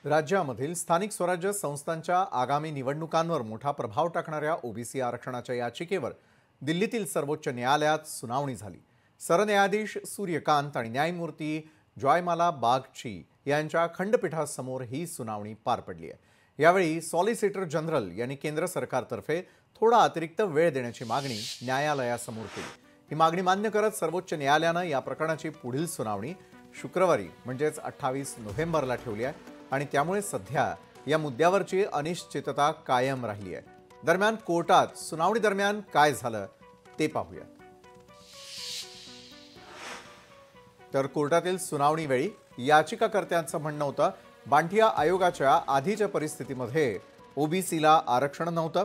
राज्यामधील स्थानिक स्वराज्य संस्थांच्या आगामी निवडणुकांवर मोठा प्रभाव टाकणाऱ्या ओबीसी आरक्षणाच्या याचिकेवर दिल्लीतील सर्वोच्च न्यायालयात सुनावणी झाली। सरन्यायाधीश सूर्यकांत आणि न्यायमूर्ती जॉयमाला बागची यांच्या खंडपीठासमोर ही सुनावणी पार पडली आहे। यावेळी सॉलिसिटर जनरल यांनी केंद्र सरकारतर्फे थोडा अतिरिक्त वेळ देण्याची मागणी न्यायालयासमोर केली। ही मागणी मान्य करत सर्वोच्च न्यायालयाने या प्रकरणाची पुढील सुनावणी शुक्रवारी म्हणजेच 28 नोव्हेंबरला ठेवली आहे आणि त्यामुळे सध्या या मुद्द्यावरची अनिश्चितता कायम राहिली आहे। दरम्यान कोर्टात सुनावणी दरम्यान काय झालं ते पाहूया। तर कोर्टातील सुनावणी वेळी याचिकाकर्त्यांचं म्हणणं होतं बांटिया आयोगाच्या आधीच्या परिस्थितीमध्ये ओबीसीला आरक्षण नव्हतं।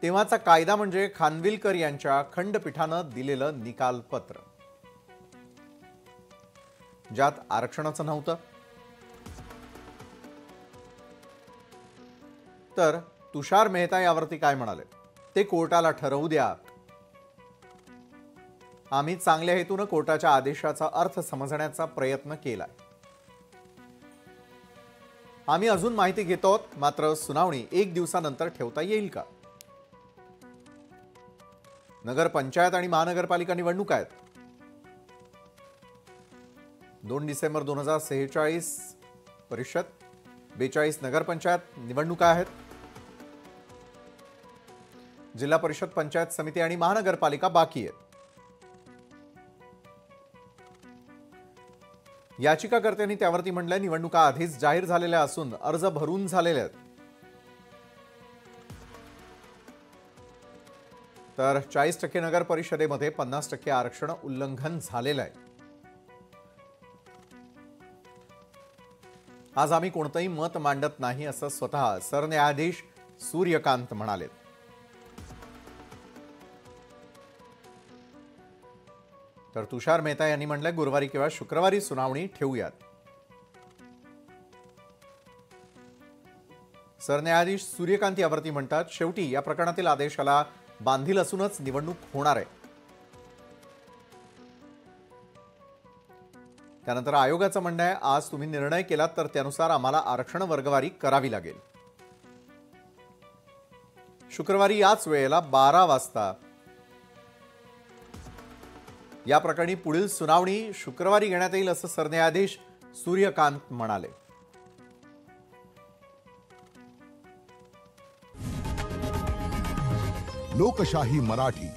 तेव्हाचा कायदा म्हणजे खानविलकर यांच्या खंडपीठानं दिलेलं निकालपत्र, ज्यात आरक्षणाचं नव्हतं। तर तुषार मेहता यावरती काय म्हणाले ते कोर्टाला ठरवू द्या। आम्ही चांगल्या हेतूने कोर्टाच्या आदेशाचा अर्थ समजण्याचा प्रयत्न केलाय। आम्ही अजून माहिती घेतो, मात्र सुनावणी 1 दिवसानंतर ठेवता येईल का? नगर पंचायत आणि महानगरपालिका निवडणूक आहेत। 2 डिसेंबर 2046 परिषद, 42 नगरपंचायत निवडणुका आहेत। जिल्हा परिषद, पंचायत समिती आणि महानगरपालिका बाकी आहेत। याचिकाकर्त्यांनी त्यावरती म्हटलंय निवडणुका आधीच जाहीर झालेल्या असून अर्ज भरून झालेले आहेत। तर 40% नगर परिषदेमध्ये 50% आरक्षण उल्लंघन झालेलं आहे। आज आम्ही कोणतेही मत मांडत नाही असं स्वतः सरन्यायाधीश सूर्यकांत म्हणाले। तर तुषार मेहता यांनी म्हटलंय गुरुवारी किंवा शुक्रवारी सुनावणी ठेवूयात। सरन्यायाधीश सूर्यकांत यावरती म्हणतात शेवटी या प्रकरणातील आदेशाला बांधील असूनच निवडणूक होणार आहे। त्यानंतर आयोगाचं म्हणणं आहे आज तुम्ही निर्णय केलात तर त्यानुसार आम्हाला आरक्षण वर्गवारी करावी लागेल। शुक्रवारी याच वेळेला 12 वाजता या प्रकरणी पुढील सुनावणी शुक्रवारी घेण्यात येईल असं सरन्यायाधीश सूर्यकांत म्हणाले। लोकशाही मराठी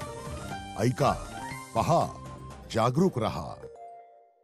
ऐका, पहा, जागरूक रहा।